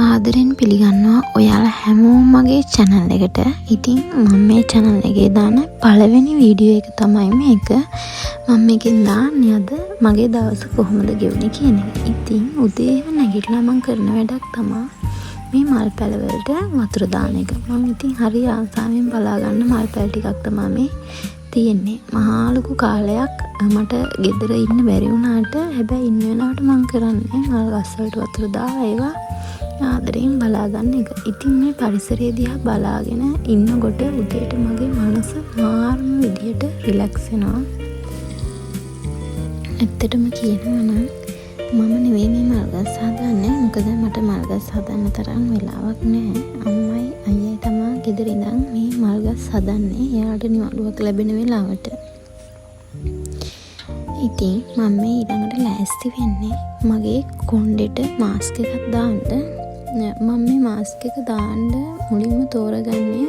ආදරෙන් පිළිගන්නවා ඔයාලා හැමෝම මගේ channel එකට. ඉතින් මම මේ channel එකේ දාන පළවෙනි වීඩියෝ එක තමයි මේක. මම මේකෙන් දාන්නේ අද මගේ දවස කොහොමද ගෙවුනේ කියන එක. ඉතින් උදේම නැගිටලා මම කරන වැඩක් තමයි මේ මල් පැල වලට වතුර දාන එක. මම ඉතින් හරි ආසාවෙන් බලා ගන්න මල් පැල ටිකක් තමයි මේ තියෙන්නේ. මහා ලොකු කාලයක් මට ගෙදර ඉන්න බැරි වුණාට හැබැයි ඉන්න වෙලාවට මම කරන්නේ මල් ගස් වලට වතුර දාලා ඒවා ආදරෙන් බලා ගන්න එක. ඉතින් මේ පරිසරය දිහා බලාගෙන ඉන්නකොට උදේට මගේ මනස මාර්ම විදියට රිලැක්ස් වෙනවා. ඇත්තටම කියනවා නම් මම නෙවෙයි මේ මල් ගස් හදන්නේ. මොකද මට මල් ගස් හදන්න තරම් වෙලාවක් නැහැ. අම්මයි අයියයි තමයි ගෙදර ඉඳන් මේ මල් ගස් හදන්නේ. එයාට නිවාඩුවක් ලැබෙන වෙලාවට. ඉතින් මම මේ ඊළඟට ලෑස්ති වෙන්නේ මගේ කොණ්ඩෙට මාස්ක් එකක් දාන්න. මම මේ මාස්ක් එක දාන්න මුලින්ම තෝරගන්නේ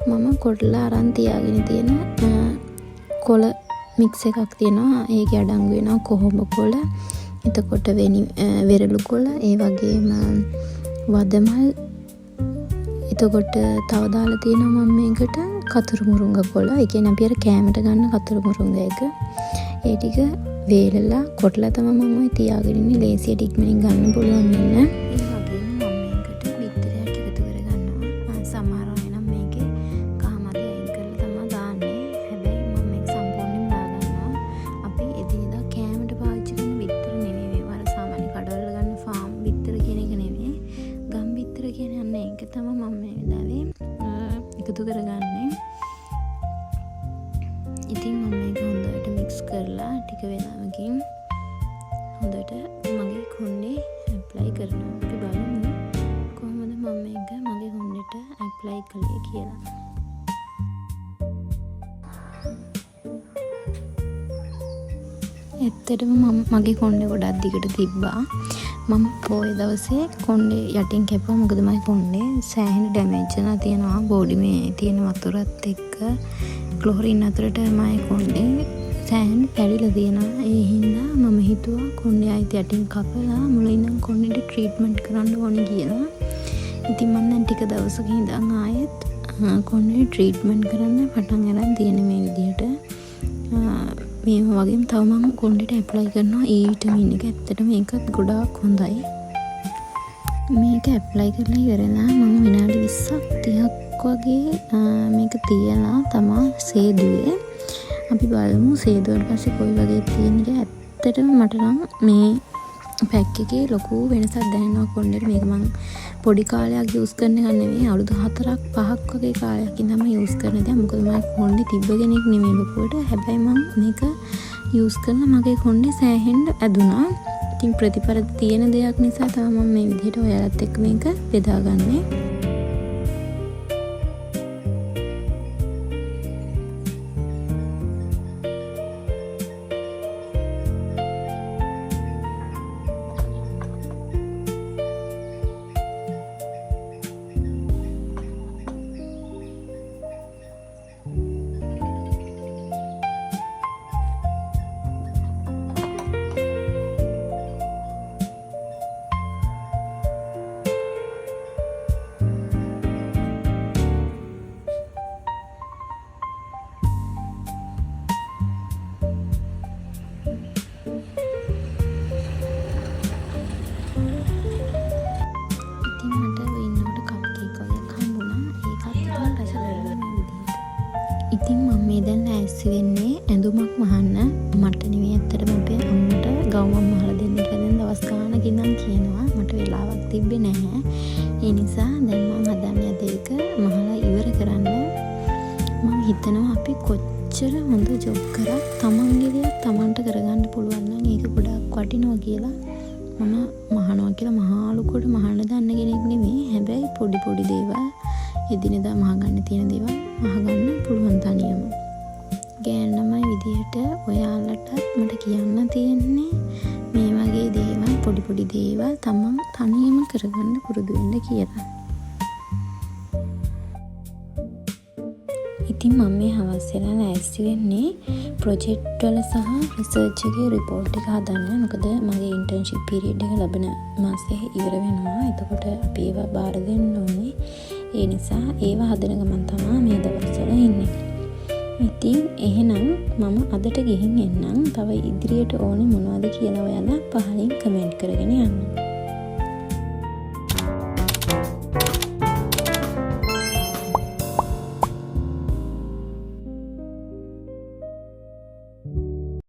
මම කොටලා අරන් තියාගෙන තියෙන කොළ මික්ස් එකක් තියෙනවා. ඒකේ අඩංගු වෙනවා කොහොඹ කොළ, එතකොට වෙරළු කොළ, ඒ වගේම වදමල්, එතකොට තව දාලා තියෙනවා මම මේකට කතුරු මුරුංග කොළ. ඒ කියන්නේ අපි අර කෑමට ගන්න කතුරු මුරුංග එක. ඒ ටික වේලලා කොටලා තමයි මම ඔය තියාගෙන ඉන්නේ. ලේසියට ඉක්මනින් ගන්න පුළුවන් වෙන. එකතු කරගන්නේ. ඉතින් මම මේක හොඳට මික්ස් කරලා ටික වෙලාවකින් හොඳට මගේ කොණ්ඩේ ඇප්ලයි කරනවා. අපි බලමු කොහොමද මම මේක මගේ කොණ්ඩේට ඇප්ලයි කළේ කියලා. ඇත්තටම මම මගේ කොණ්ඩේ ගොඩක් දිගට තිබ්බා. මම පොය දවසේ කොණ්ඩේ යටින් කැපුවා. මොකද මගේ කොණ්ඩේ සෑහෙන ඩැමේජ් වෙලා තියෙනවා. බෝඩි මේ තියෙන වතුරත් එක්ක ක්ලෝරින් අතරට මගේ කොණ්ඩේ සෑහෙන පැලිලා තියෙනවා. ඒ හින්දා මම හිතුවා කොණ්ඩේ ආයිත් යටින් කපලා මුලින්ම කොණ්ඩේට ට්‍රීට්මන්ට් කරන්න ඕනේ කියලා. ඉතින් මම දැන් ටික දවසක ඉඳන් ආයෙත් කොණ්ඩේ ට්‍රීට්මන්ට් කරන්න පටන් අරන් තියෙන මේ විදියට. මේ වගේම තව මම කොණ්ඩේට ඇප්ලයි කරනවා E විටමින් එක. ඇත්තටම මේකත් ගොඩාක් හොඳයි. මේක ඇප්ලයි කරලා ඉවරලා මම විනාඩි 20ක් 30ක් වගේ මේක තියලා තමයි සේදුවේ. අපි බලමු සේදුවට පස්සේ කොයි වගේ තියෙනද. ඇත්තටම මට නම් මේ පැක් එකේ ලොකු වෙනසක් දැනෙනවා කොණ්ඩේට. මේක මම පොඩි කාලයක් යූස් කරන එක නෙවෙයි, අවුරුදු 4ක් 5ක් වගේ කාලයක් ඉඳන් මම යූස් කරන දේ. මොකද මම කොණ්ඩේ තිබ්බ කෙනෙක් නෙමෙයි ලොකුවට. හැබැයි මම මේක යූස් කරලා මගේ කොණ්ඩේ සෑහෙන්න ඇදුනා. ඉතින් ප්‍රතිඵල තියෙන දෙයක් නිසා තමයි මම මේ විදිහට ඔයාලත් එක්ක මේක බෙදාගන්නේ. ඉතින් මම මේ දැන් ලෑස්ති වෙන්නේ ඇඳුමක් මහන්න. මට නෙවෙයි, ඇත්තටම අපේ අම්මට ගවුමක් මහලා දෙන්න කියලා දැන් දවස් ගානක් ඉඳන් කියනවා. මට වෙලාවක් තිබ්බේ නැහැ. ඒ නිසා දැන් මම හදන්නේ අද ඒක මහලා ඉවර කරන්න. මම හිතනවා අපි කොච්චර හොඳ ජොබ් කරා තමන්ගේ දේ තමන්ට කරගන්න පුළුවන් නම් ඒක ගොඩක් වටිනවා කියලා. මම මහනවා කියලා මහා ලොකුවට මහන්න දන්න කෙනෙක් නෙමෙයි. හැබැයි පොඩි පොඩි දේවල් එදිනෙදා මහගන්න තියෙන දේවල් මහගන්න පුළුවන් තනියම. ගෑනමයි විදිහට ඔයාලටත් මට කියන්න තියෙන්නේ මේ වගේ දේවල්, පොඩි පොඩි දේවල් තමන් තනියම කරගන්න පුරුදු වෙන්න කියලා. ඉතින් මම මේ හවස් වෙලා ලෑස්ති වෙන්නේ ප්‍රොජෙක්ට් වල සහ රිසර්ච් එකේ රිපෝට් එක හදන්න. මොකද මගේ ඉන්ටර්න්ෂිප් පීරියඩ් එක ලබන මාසේ ඉවර වෙනවා. එතකොට අපි ඒවා බාර දෙන්න ඕනේ. ඒ නිසා ඒවා හදන ගමන් තමයි මේ දවස්වල ඉන්නේ. ඉතින් එහෙනම් මම අදට ගිහින් එන්නම්. තව ඉදිරියට ඕනේ මොනවද කියලා ඔයාලා පහලින් කමෙන්ට් කරගෙන යන්න.